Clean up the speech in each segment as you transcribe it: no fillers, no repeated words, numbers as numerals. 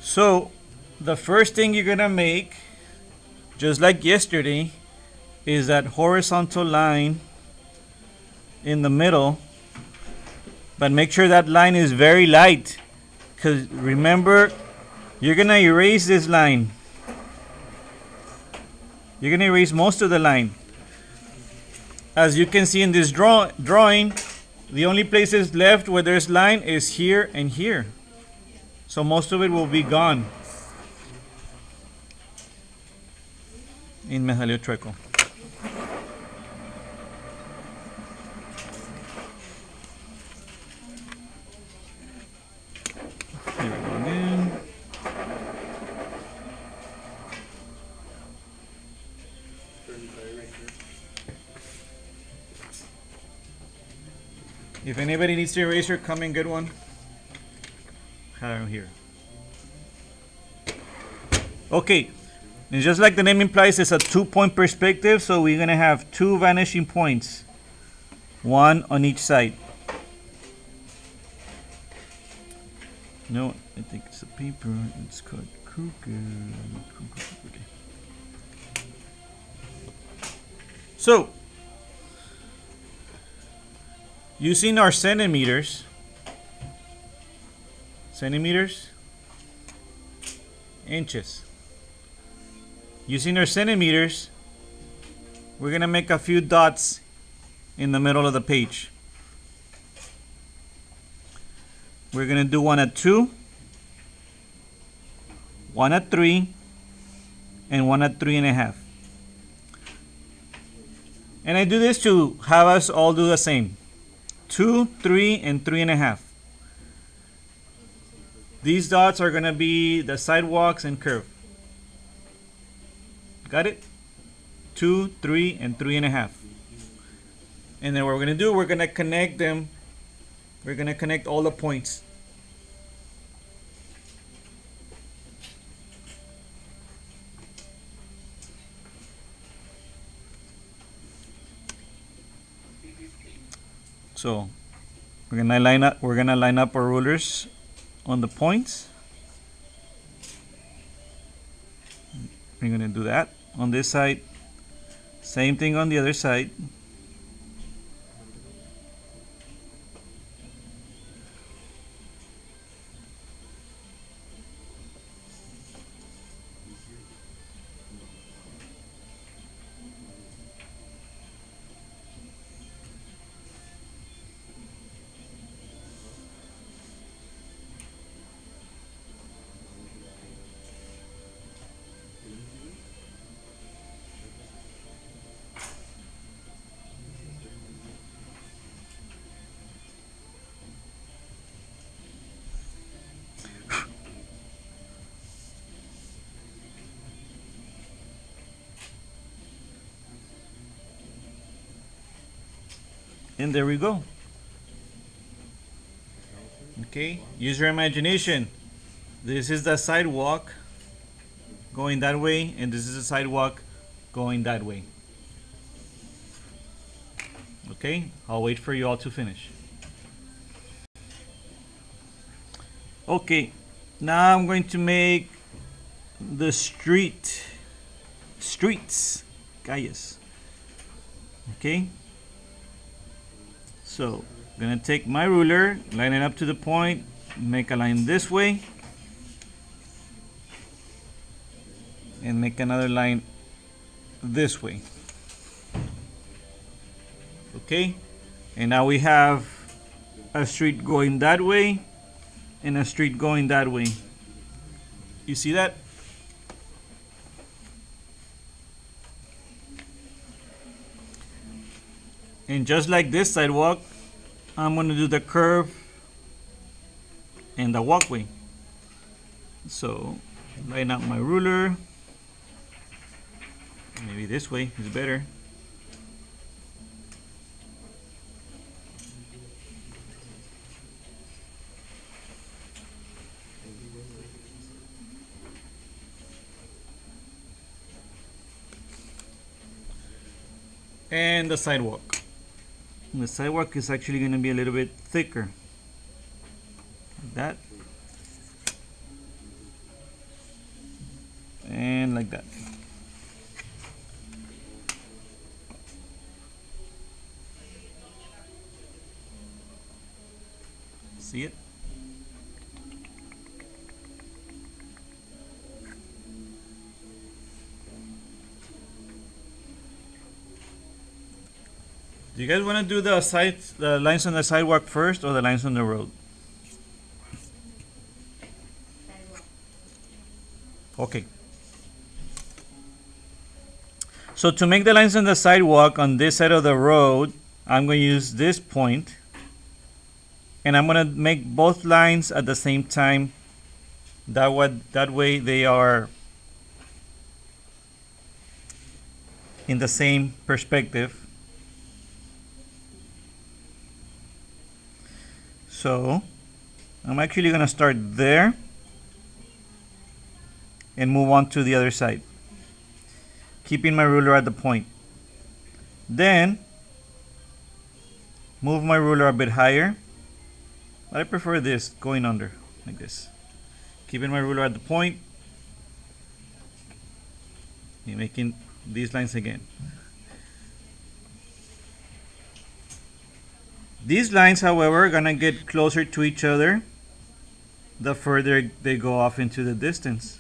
So the first thing you're gonna make, just like yesterday, is that horizontal line in the middle, but make sure that line is very light, because remember, you're gonna erase this line. You're gonna erase most of the line. As you can see in this drawing, the only places left where there's line is here and here. So most of it will be gone. Me salió chueco. Here we go again. If anybody needs an eraser, come and get one. Here. Okay, and just like the name implies, it's a 2-point perspective, so we're gonna have 2 vanishing points, 1 on each side. No, I think it's a paper. It's called crooked. Okay. So, using our centimeters, inches. Using our centimeters, we're gonna make a few dots in the middle of the page. We're gonna do 1 at 2, 1 at 3, and 1 at 3.5. And I do this to have us all do the same. 2, 3, and 3.5. These dots are gonna be the sidewalks and curve. Got it? 2, 3, and 3.5. And then what we're gonna do, we're gonna connect them. We're gonna connect all the points. So we're gonna line up our rulers on the points. We're gonna do that on this side. Same thing on the other side. And there we go. Okay, use your imagination. This is the sidewalk going that way, and this is the sidewalk going that way. Okay, I'll wait for you all to finish. Okay, now I'm going to make the streets, calles. Okay. So I'm gonna take my ruler, line it up to the point, make a line this way, and make another line this way. Okay, and now we have a street going that way and a street going that way. You see that? And just like this sidewalk, I'm going to do the curve and the walkway. So line up my ruler. Maybe this way is better. And the sidewalk. The sidewalk is actually going to be a little bit thicker, like that. like that. See it? Do you guys want to do the lines on the sidewalk first or the lines on the road? Okay. So to make the lines on the sidewalk on this side of the road, I'm going to use this point, and I'm going to make both lines at the same time. That way they are in the same perspective. So I'm actually going to start there and move on to the other side, keeping my ruler at the point. Then move my ruler a bit higher. But I prefer this, going under like this. Keeping my ruler at the point and making these lines again. These lines, however, are going to get closer to each other the further they go off into the distance,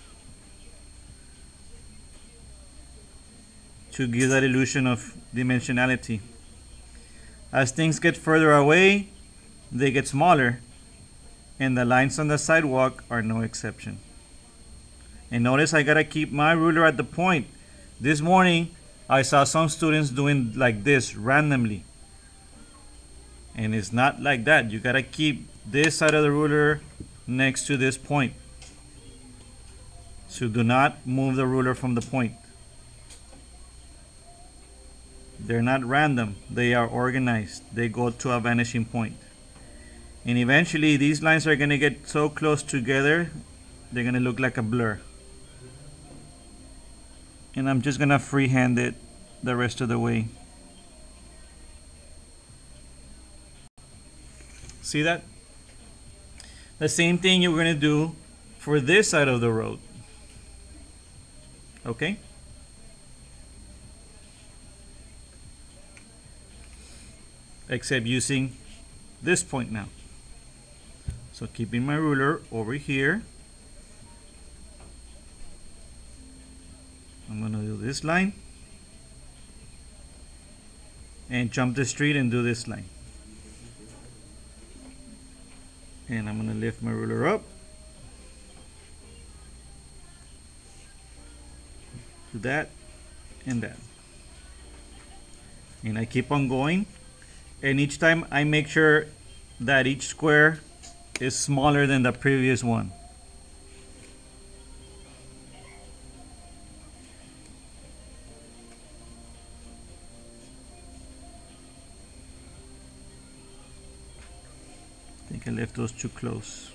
to give that illusion of dimensionality. As things get further away, they get smaller, and the lines on the sidewalk are no exception. And notice I gotta keep my ruler at the point. This morning I saw some students doing like this randomly, and it's not like that. You gotta keep this side of the ruler next to this point. So do not move the ruler from the point. They're not random, they are organized. They go to a vanishing point. And eventually these lines are gonna get so close together, they're gonna look like a blur. And I'm just gonna freehand it the rest of the way. See that? The same thing you're going to do for this side of the road. Okay? Except using this point now. So keeping my ruler over here, I'm going to do this line and jump the street and do this line. And I'm going to lift my ruler up, do that and that, and I keep on going, and each time I make sure that each square is smaller than the previous one. I think I left those too close.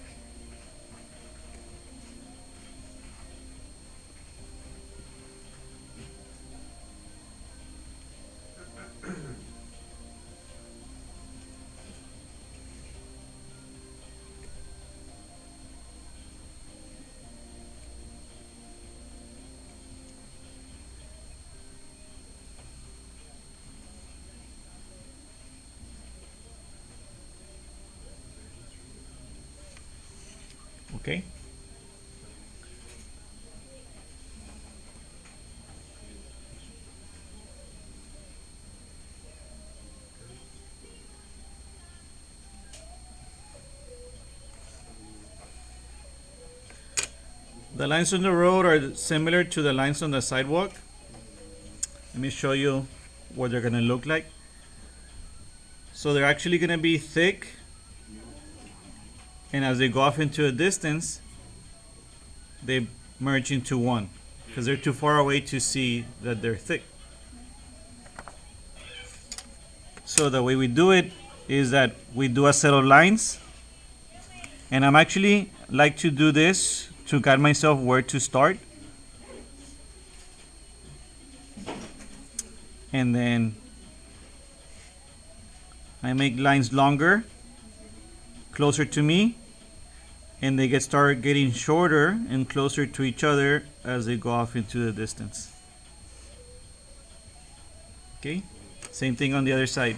Okay. The lines on the road are similar to the lines on the sidewalk. Let me show you what they're going to look like. So they're actually going to be thick, and as they go off into a distance, they merge into one because they're too far away to see that they're thick. So the way we do it is that we do a set of lines, and I'm actually like to do this to guide myself where to start, and then I make lines longer, closer to me, and they start getting shorter and closer to each other as they go off into the distance. Okay, same thing on the other side.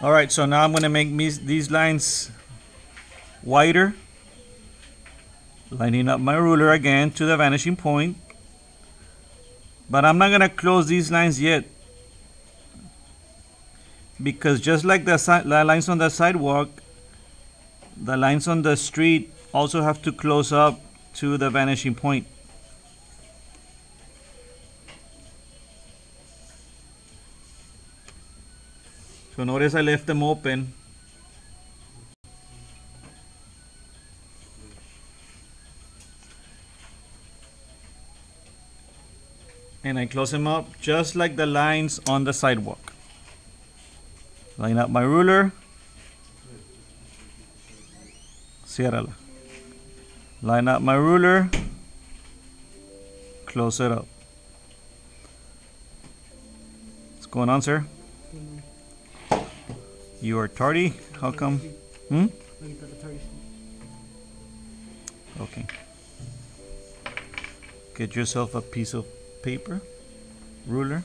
Alright, so now I'm going to make these lines wider, lining up my ruler again to the vanishing point, but I'm not going to close these lines yet, because just like the lines on the sidewalk, the lines on the street also have to close up to the vanishing point. So notice I left them open. And I close them up just like the lines on the sidewalk. Line up my ruler. Ciérrala. Line up my ruler. Close it up. What's going on, sir? You are tardy? How come? Okay. Get yourself a piece of paper, ruler.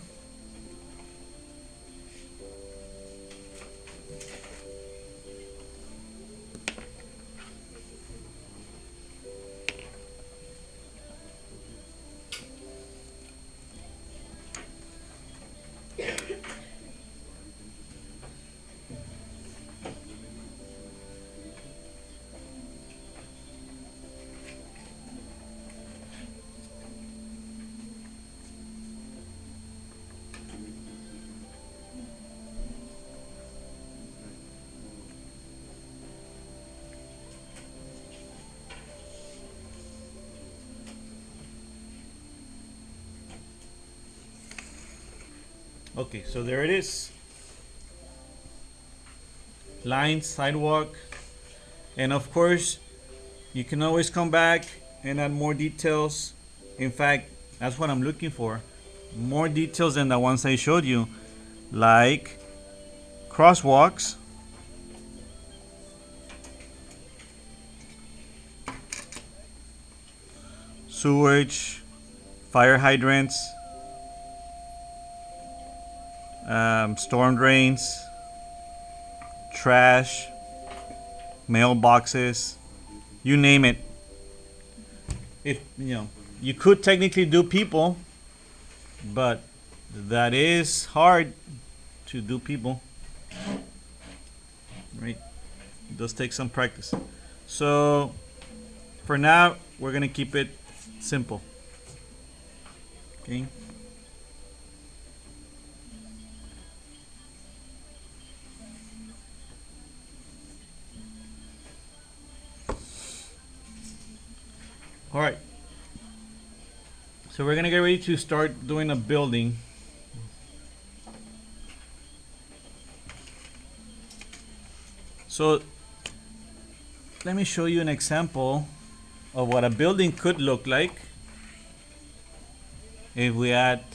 Okay, so there it is. Lines, sidewalk, and of course you can always come back and add more details. In fact, that's what I'm looking for. More details than the ones I showed you, like crosswalks, sewage, fire hydrants, storm drains, trash, mailboxes, you name it. If you could technically do people, but that is hard to do people, right? It does take some practice. So for now, we're gonna keep it simple. Okay. All right, so we're gonna get ready to start doing a building. So let me show you an example of what a building could look like if we add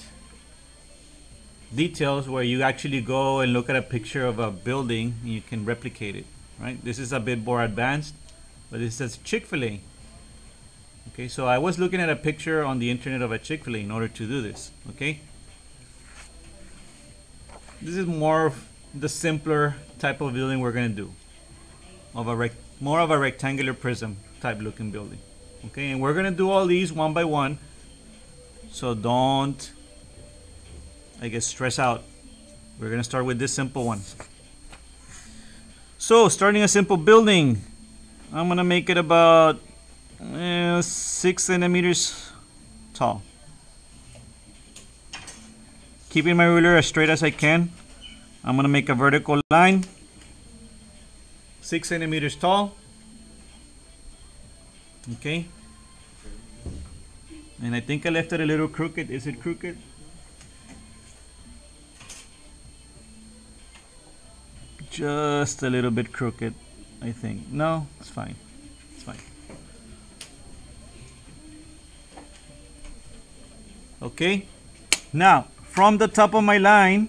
details where you actually go and look at a picture of a building and you can replicate it, right? This is a bit more advanced, but it says Chick-fil-A. Okay, so I was looking at a picture on the internet of a Chick-fil-A in order to do this. Okay, this is more of the simpler type of building we're gonna do, of a more of a rectangular prism type looking building. Okay, and we're gonna do all these one by one, so don't, I guess, stress out. We're gonna start with this simple one. So starting a simple building, I'm gonna make it about 6 centimeters tall. Keeping my ruler as straight as I can, I'm gonna make a vertical line, 6 centimeters tall. Okay. And I think I left it a little crooked. Is it crooked? Just a little bit crooked, I think. No, it's fine. It's fine. Okay. Now, from the top of my line,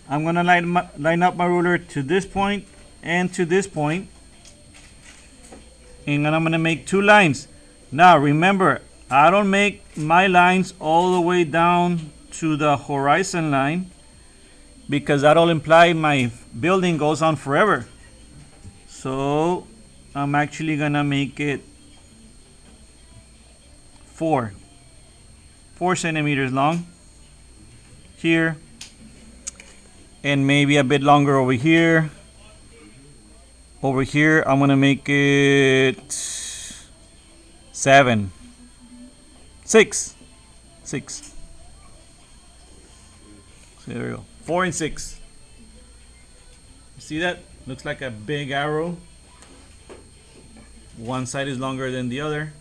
I'm going to line up my ruler to this point and to this point. And then I'm going to make two lines. Now, remember, I don't make my lines all the way down to the horizon line, because that'll imply my building goes on forever. So I'm actually gonna make it 4 centimeters long here, and maybe a bit longer over here. Over here I'm gonna make it 6. So there we go. 4 and 6. You see that? Looks like a big arrow. One side is longer than the other.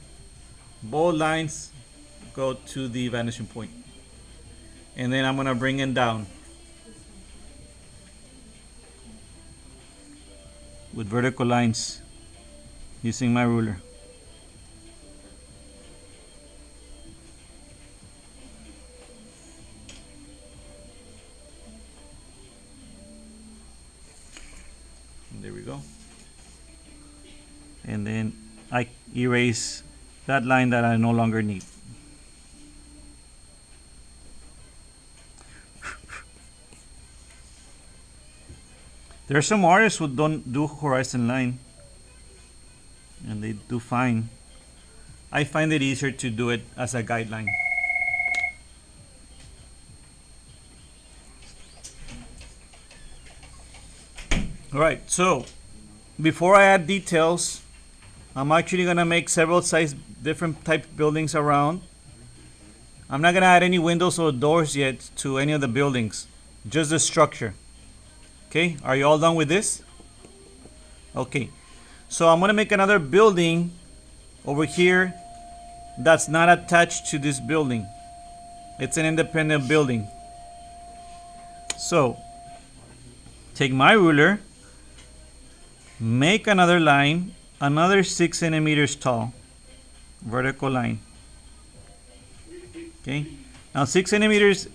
Both lines go to the vanishing point. And then I'm going to bring it down with vertical lines using my ruler. There we go. And then I erase that line that I no longer need. There are some artists who don't do horizon line, and they do fine. I find it easier to do it as a guideline. Alright, so before I add details, I'm actually gonna make several different type buildings around. I'm not gonna add any windows or doors yet to any of the buildings, just the structure. Okay, are you all done with this? Okay, so I'm gonna make another building over here that's not attached to this building. It's an independent building. So take my ruler, make another line, another 6 centimeters tall, vertical line. Okay, now 6 centimeters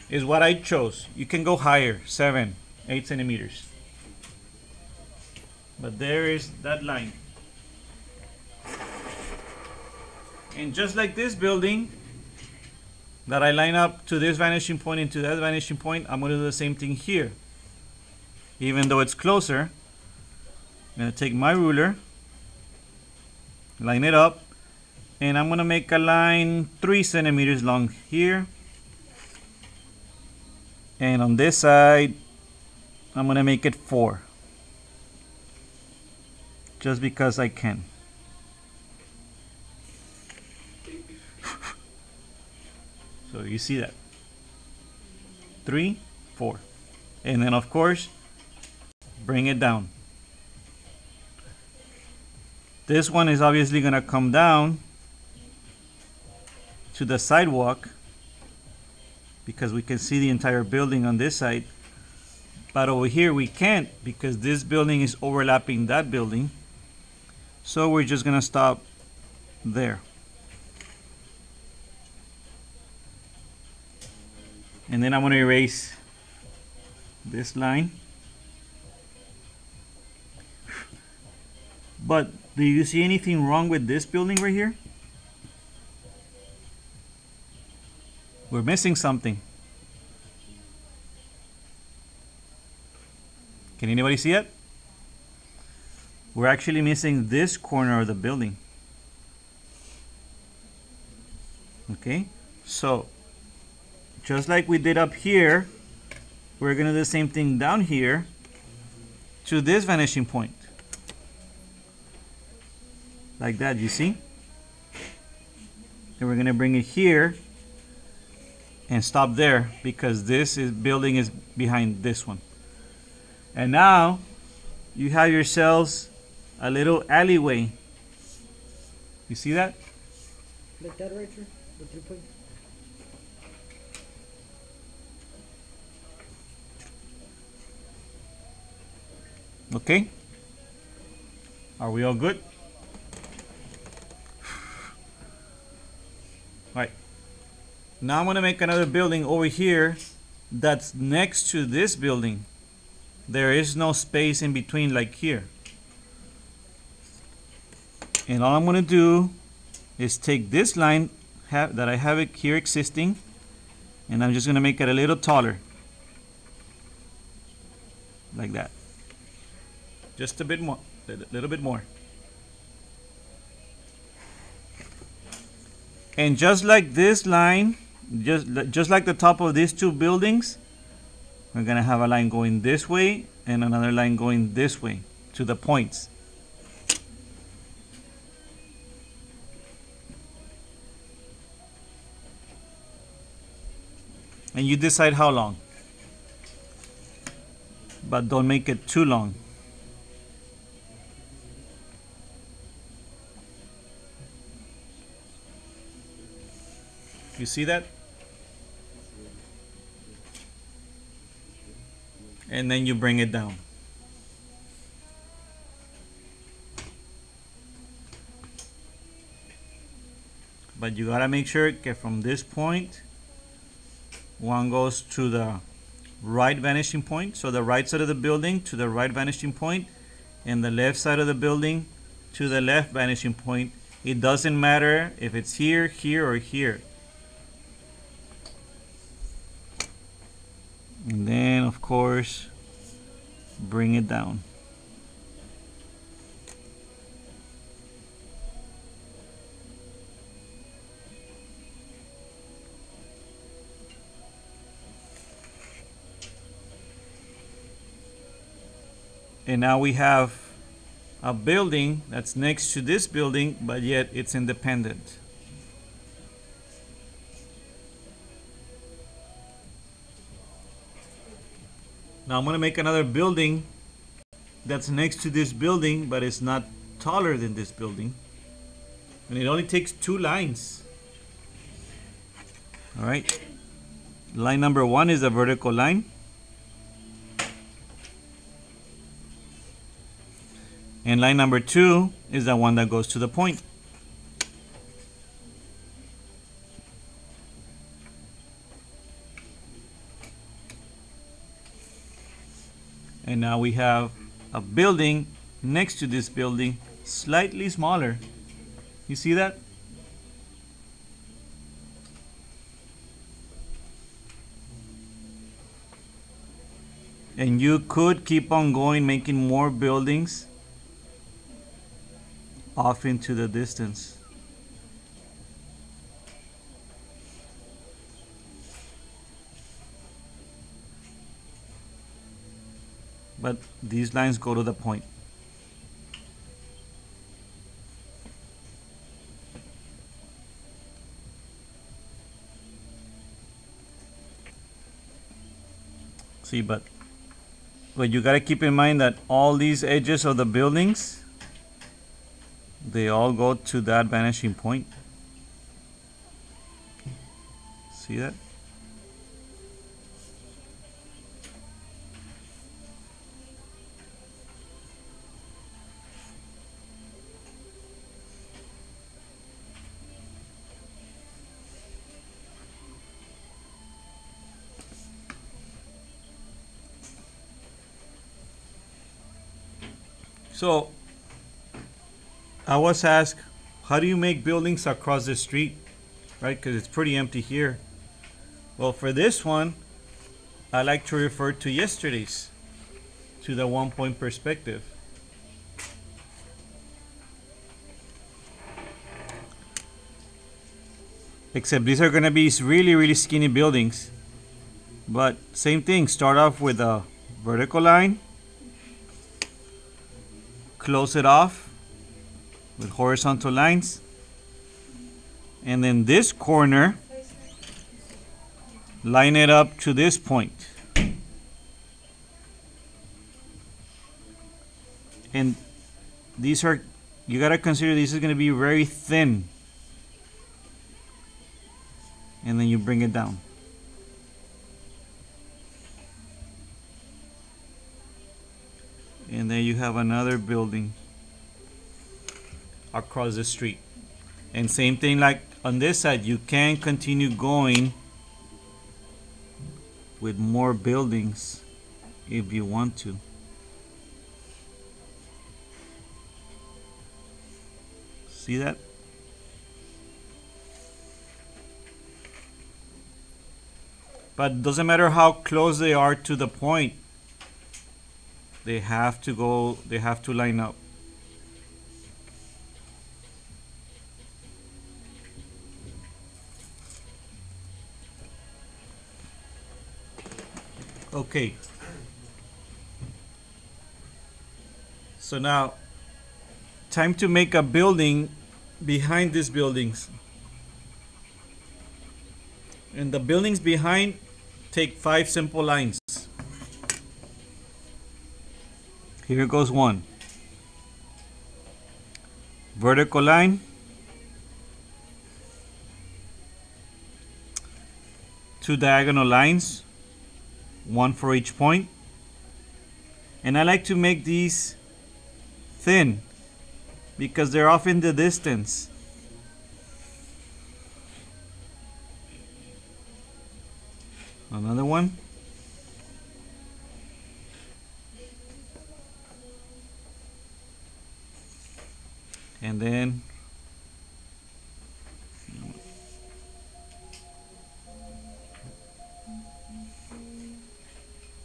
is what I chose. You can go higher, 7, 8 centimeters. But there is that line. And just like this building that I line up to this vanishing point and to that vanishing point, I'm going to do the same thing here. Even though it's closer, I'm going to take my ruler, line it up, and I'm going to make a line 3 centimeters long here. And on this side, I'm going to make it 4. Just because I can. So you see that. 3, 4. And then of course, bring it down. This one is obviously going to come down to the sidewalk because we can see the entire building on this side. But over here we can't because this building is overlapping that building. So we're just going to stop there. And then I'm going to erase this line. But do you see anything wrong with this building right here? We're missing something. Can anybody see it? We're actually missing this corner of the building. Okay, so just like we did up here, we're going to do the same thing down here to this vanishing point. Like that, you see? And we're going to bring it here and stop there because this building is behind this one. And now you have yourselves a little alleyway You see that? Like that right here, the 3 point. Okay. Are we all good? All right. Now I'm going to make another building over here that's next to this building. There is no space in between like here. And all I'm going to do is take this line that I have it here existing, and I'm just going to make it a little taller. Like that. Just a bit more, a little bit more. And just like this line, just like the top of these two buildings, we're gonna have a line going this way and another line going this way to the points. And you decide how long, but don't make it too long. You see that? And then you bring it down. But you gotta make sure that from this point, one goes to the right vanishing point, so the right side of the building to the right vanishing point, and the left side of the building to the left vanishing point. It doesn't matter if it's here, here, or here. And then, of course, bring it down. And now we have a building that's next to this building, but yet it's independent. Now I'm going to make another building that's next to this building, but it's not taller than this building. And it only takes 2 lines. All right. Line number 1 is a vertical line. And line number 2 is the one that goes to the point. And now we have a building next to this building, slightly smaller. You see that? And you could keep on going, making more buildings off into the distance. But these lines go to the point. See, but you got to keep in mind that all these edges of the buildings, they all go to that vanishing point. See that? So I was asked, how do you make buildings across the street, right? Because it's pretty empty here. Well, for this one, I like to refer to yesterday's, to the 1-point perspective. Except these are going to be really, really skinny buildings. But same thing, start off with a vertical line, close it off with horizontal lines, and then this corner, line it up to this point. And these are you gotta consider this is gonna be very thin. And then you bring it down. And then you have another building across the street. And same thing like on this side, you can continue going with more buildings if you want to. See that? But it doesn't matter how close they are to the point. They have to line up. Okay. So now, time to make a building behind these buildings. And the buildings behind take 5 simple lines. Here goes one. Vertical line. 2 diagonal lines. 1 for each point. And I like to make these thin because they're off in the distance. Another one. And then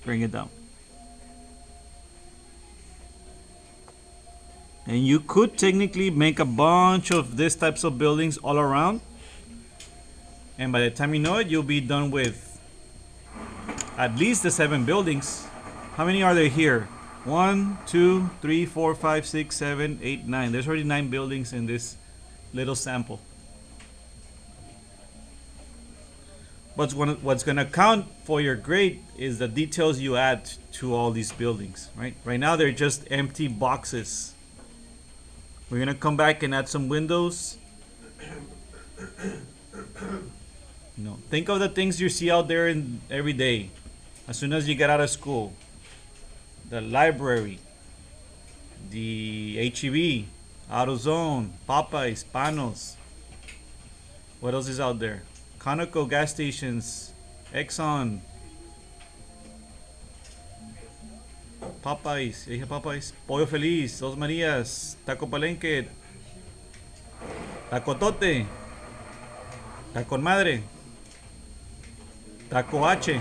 bring it down. And you could technically make a bunch of these types of buildings all around. And by the time you know it, you'll be done with at least the 7 buildings. How many are there here? 1, 2, 3, 4, 5, 6, 7, 8, 9. There's already 9 buildings in this little sample. What's going to count for your grade is the details you add to all these buildings, right? Right now they're just empty boxes. We're going to come back and add some windows. Think of the things you see out there every day. As soon as you get out of school. The library, the HEB, AutoZone, Popeyes, Panos. What else is out there? Conoco gas stations, Exxon, Popeyes, dije Popeyes, Pollo Feliz, Dos Marías, Taco Palenque, Taco Tote, Taco Madre, Taco H,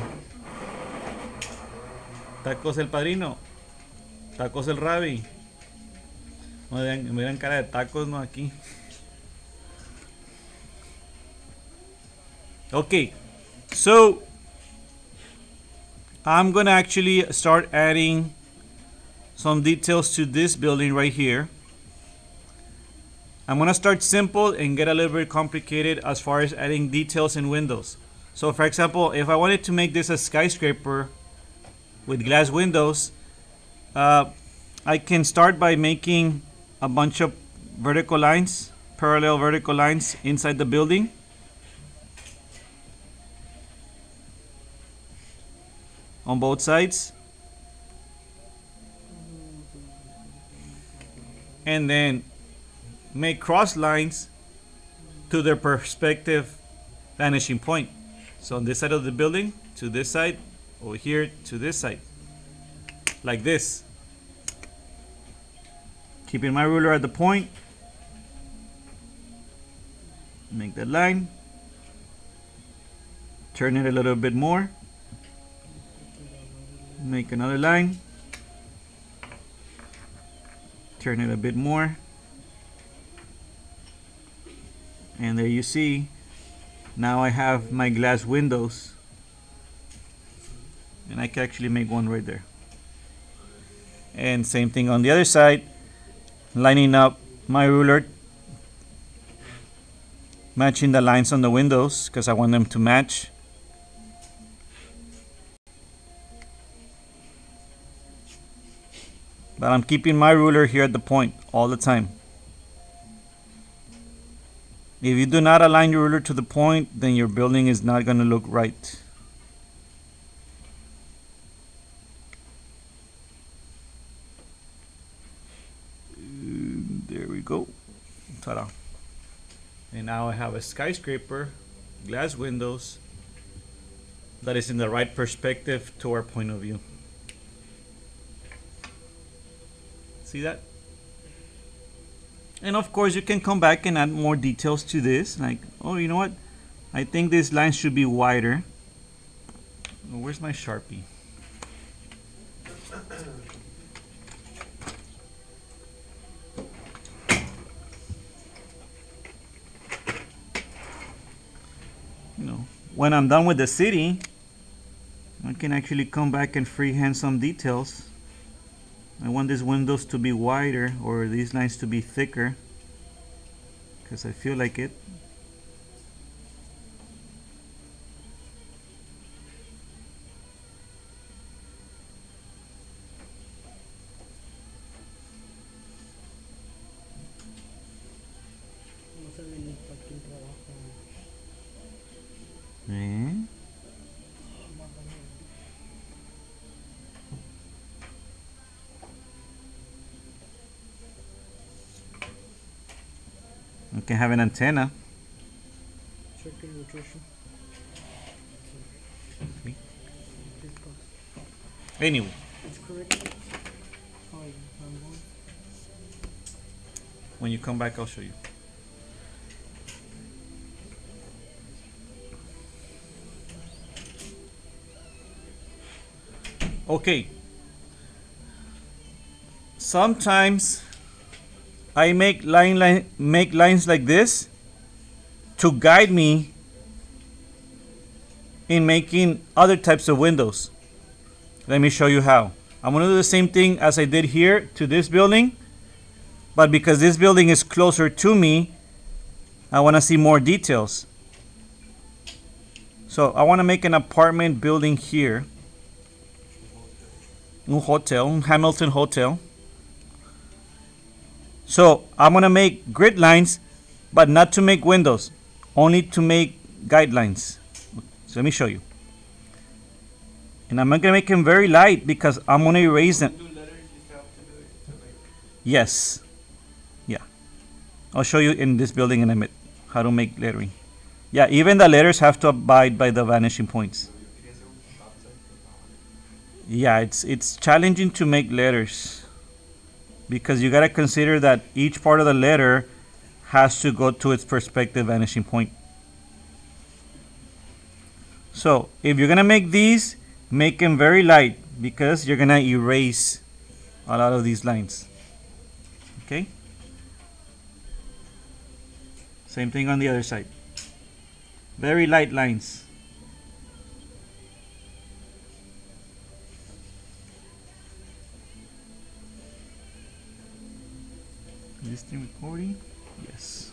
Tacos El Padrino, Tacos El Rabi. Me dan cara de tacos, no aquí. Okay, so I'm gonna actually start adding some details to this building right here. I'm gonna start simple and get a little bit complicated as far as adding details and windows. So for example, if I wanted to make this a skyscraper with glass windows, I can start by making a bunch of vertical lines, parallel vertical lines inside the building. On both sides. And then make cross lines to their perspective vanishing point. So on this side of the building to this side, over here to this side, like this. Keeping my ruler at the point, make that line, turn it a little bit more, make another line, turn it a bit more, and there you see, now I have my glass windows. And I can actually make one right there. And same thing on the other side, lining up my ruler, matching the lines on the windows because I want them to match. But I'm keeping my ruler here at the point all the time. If you do not align your ruler to the point, then your building is not going to look right. There we go. Ta-da. And now I have a skyscraper, glass windows, that is in the right perspective to our point of view. See that? And of course you can come back and add more details to this, like, oh, you know what, I think this line should be wider. Oh, where's my Sharpie? You know, when I'm done with the city, I can actually come back and freehand some details. I want these windows to be wider, or these lines to be thicker, because I feel like it. No se ve el impacto en trabajo. Eh? You can have an antenna. Circle nutrition. See? Anyway, It's correct. Oh, I'm going. when you come back, I'll show you. Okay. Sometimes I make lines like this to guide me in making other types of windows. Let me show you how. I'm going to do the same thing as I did here to this building, but because this building is closer to me, I want to see more details. So I want to make an apartment building here. Un hotel, un Hamilton hotel. So I'm going to make grid lines, but not to make windows, only to make guidelines. So let me show you. And I'm not going to make them very light because I'm going to erase them. Yes. Yeah. I'll show you in this building in a minute how to make lettering. Yeah, even the letters have to abide by the vanishing points. Yeah, it's challenging to make letters because you got to consider that each part of the letter has to go to its perspective vanishing point. So if you're gonna make these, make them very light because you're gonna erase a lot of these lines. Okay, same thing on the other side, very light lines. Is this thing recording? Yes.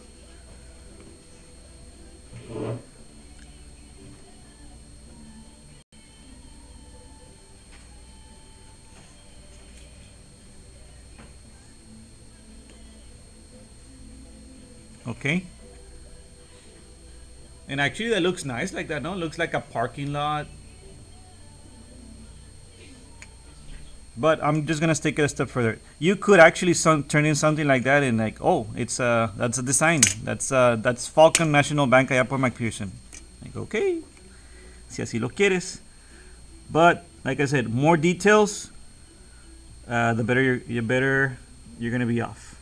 Okay. And actually that looks nice like that, no? Looks like a parking lot. But I'm just gonna take it a step further. You could actually turn in something like that and like, oh, it's that's a design. That's Falcon National Bank allá por McPherson. Like, okay, si así lo quieres. But like I said, more details, the better you're gonna be off.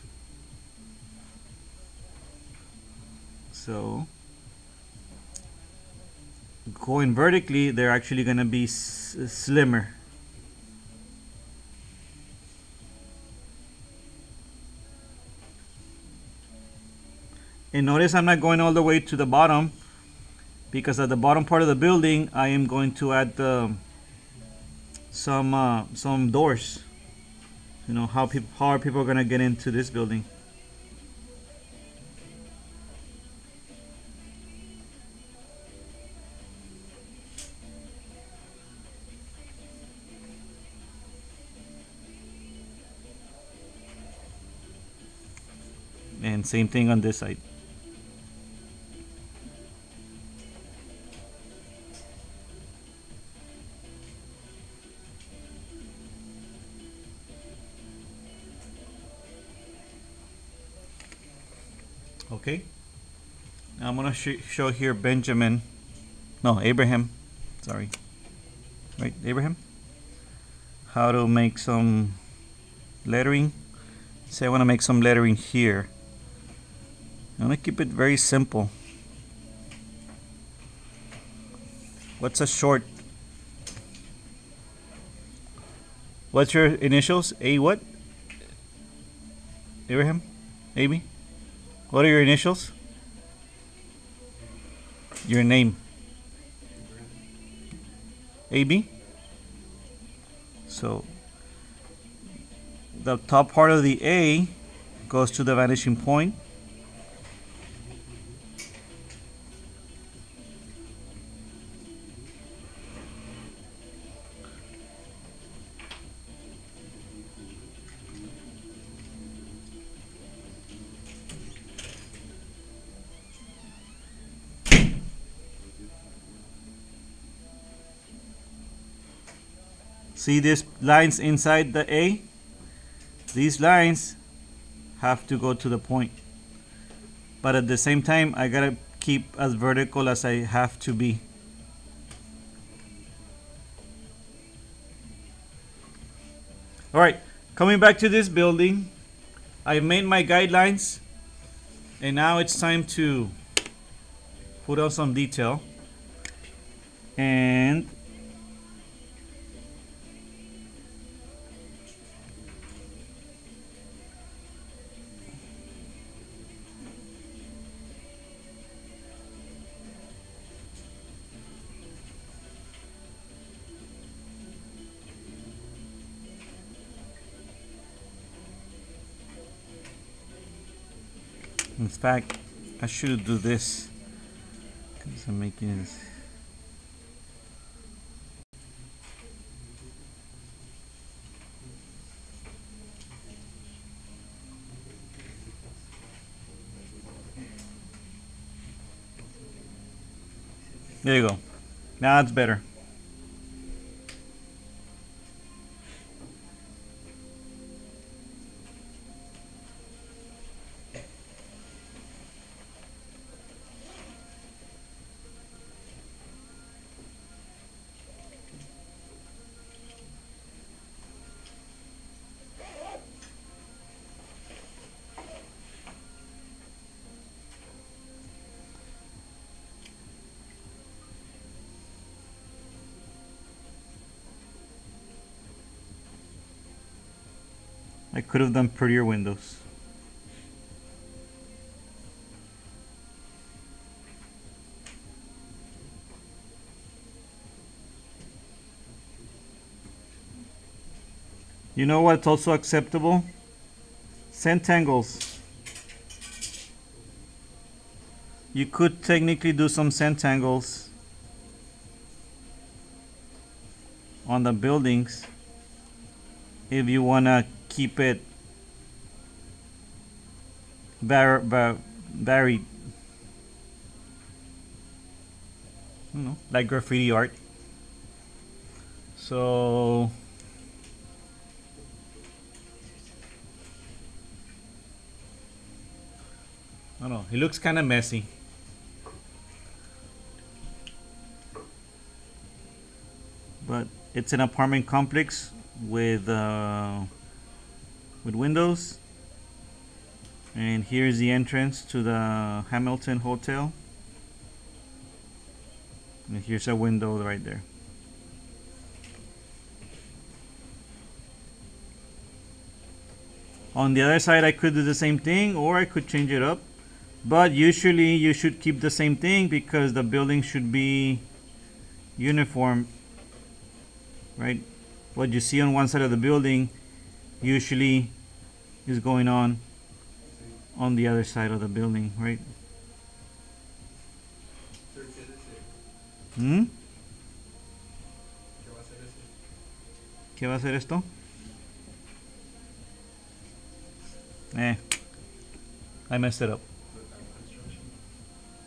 So going vertically, they're actually gonna be slimmer. And notice I'm not going all the way to the bottom because at the bottom part of the building I am going to add some doors. You know, how are people going to get into this building? And same thing on this side. Okay. Now I'm gonna show here Benjamin. No, Abraham. Sorry. Right, Abraham. How to make some lettering. Say I want to make some lettering here. I'm gonna keep it very simple. What's a short? What's your initials? A what? Abraham? Amy? What are your initials? Your name? AB? So the top part of the A goes to the vanishing point. See these lines inside the A? These lines have to go to the point. But at the same time, I gotta keep as vertical as I have to be. Alright, coming back to this building, I made my guidelines, and now it's time to put on some detail. And in fact, I should do this because I'm making this. There you go. Now it's better. I could have done prettier windows. You know what's also acceptable? Centangles. You could technically do some centangles on the buildings if you wanna keep it varied. You know, like graffiti art. So I don't know, it looks kind of messy. But it's an apartment complex with windows, and here's the entrance to the Hamilton Hotel, and here's a window right there. On the other side I could do the same thing, or I could change it up, but usually you should keep the same thing because the building should be uniform, right? What you see on one side of the building usually is going on the other side of the building, right? ¿Mm? ¿Qué va a hacer esto? I messed it up.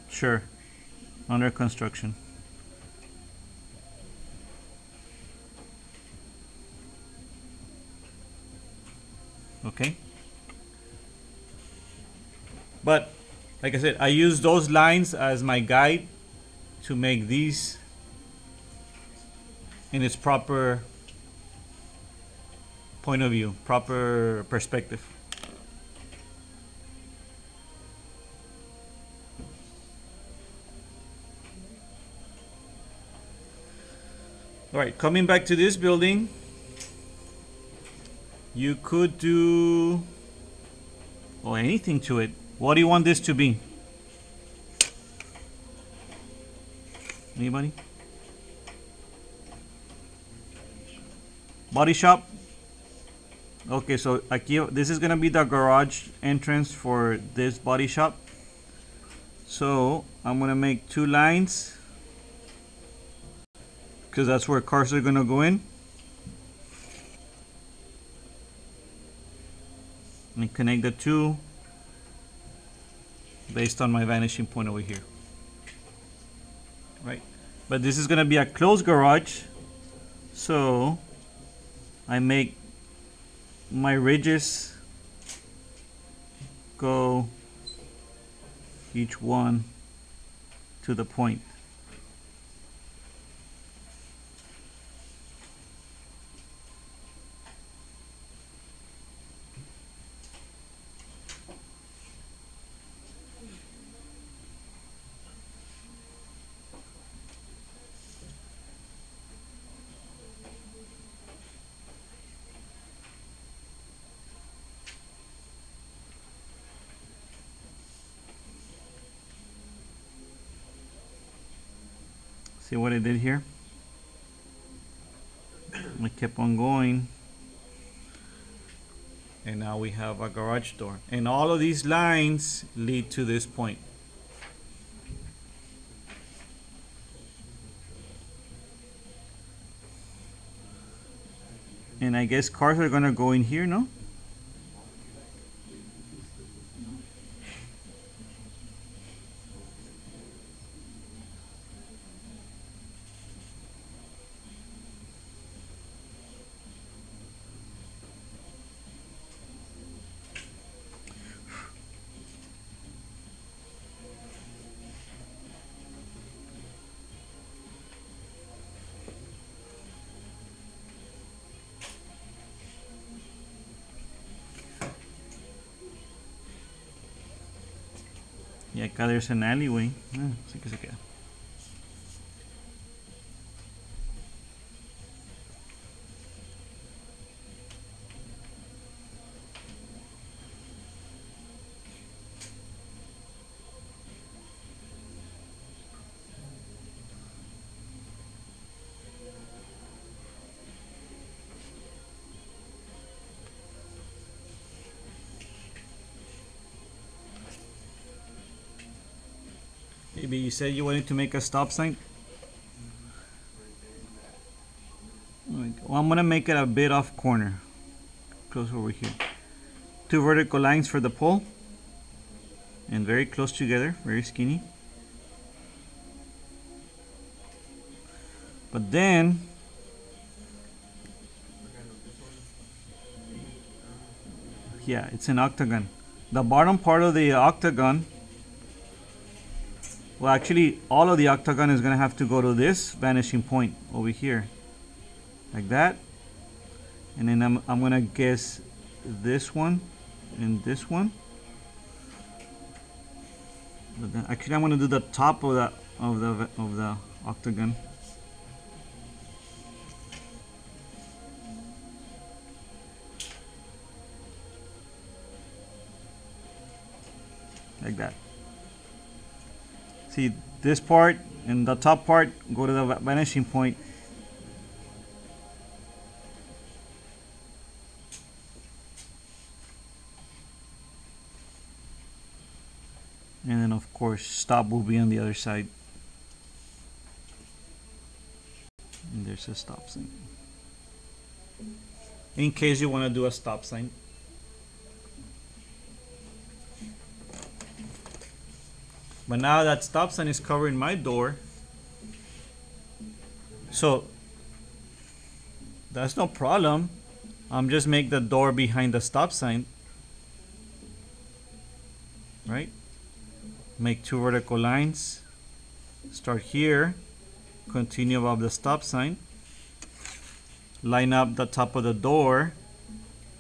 Sure, under construction. Okay. But Like I said, I use those lines as my guide to make these in its proper point of view, proper perspective. All right, coming back to this building, you could do anything to it. What do you want this to be? Anybody? Body shop. Okay, so aquí, this is gonna be the garage entrance for this body shop. So I'm gonna make 2 lines because that's where cars are gonna go in. And connect the 2 based on my vanishing point over here. Right, but this is gonna be a closed garage, so I make my ridges go each one to the point. See what I did here? I kept on going, and now we have a garage door, and all of these lines lead to this point. And I guess cars are gonna go in here, no? Y acá there's an alleyway. Así que se queda. Maybe you said you wanted to make a stop sign. Well, I'm gonna make it a bit off corner, close over here. 2 vertical lines for the pole, and very close together, very skinny. But then yeah, it's an octagon. The bottom part of the octagon, well, actually all of the octagon is gonna have to go to this vanishing point over here, like that. And then I'm gonna guess this one and this one. But then, actually, I'm gonna do the top of the octagon. Like that. See, this part and the top part go to the vanishing point. And then of course stop will be on the other side. And there's a stop sign. In case you want to do a stop sign. But now that stop sign is covering my door, so that's no problem. I'm just make the door behind the stop sign, right? Make 2 vertical lines. Start here, continue above the stop sign. Line up the top of the door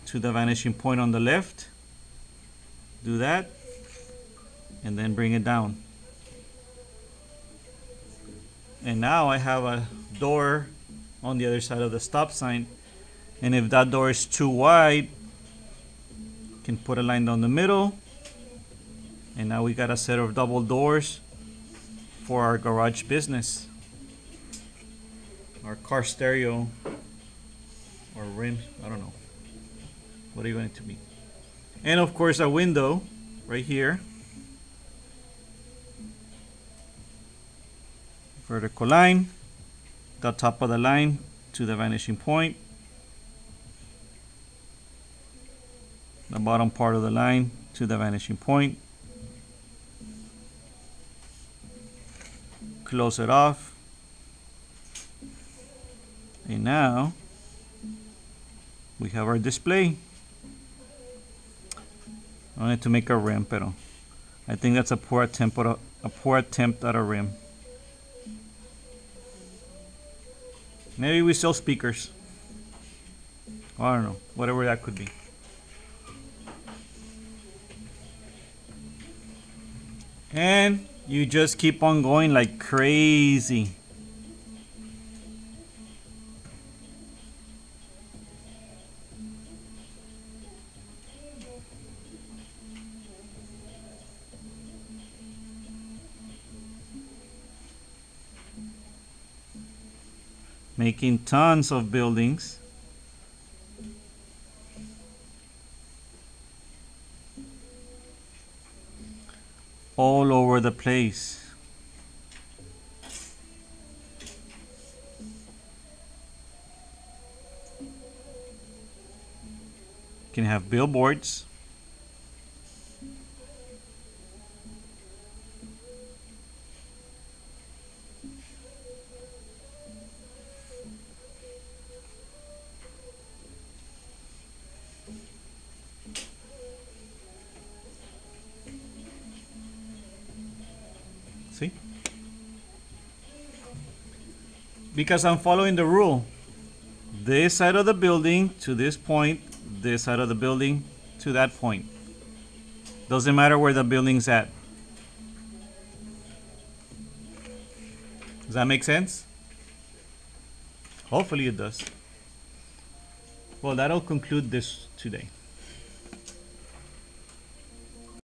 to the vanishing point on the left. Do that, and then bring it down. And now I have a door on the other side of the stop sign, and if that door is too wide, you can put a line down the middle, and now we got a set of double doors for our garage business, our car stereo or rims, I don't know, what are you going it to be. And of course a window right here. Vertical line, the top of the line to the vanishing point, the bottom part of the line to the vanishing point. Close it off. And now we have our display. I wanted to make a rim, pero I think that's a poor attempt at a rim. Maybe we sell speakers. I don't know, whatever that could be. And you just keep on going like crazy. Making tons of buildings. All over the place. You can have billboards. See? Because I'm following the rule. This side of the building to this point, this side of the building to that point. Doesn't matter where the building's at. Does that make sense? Hopefully it does. Well, that'll conclude this today.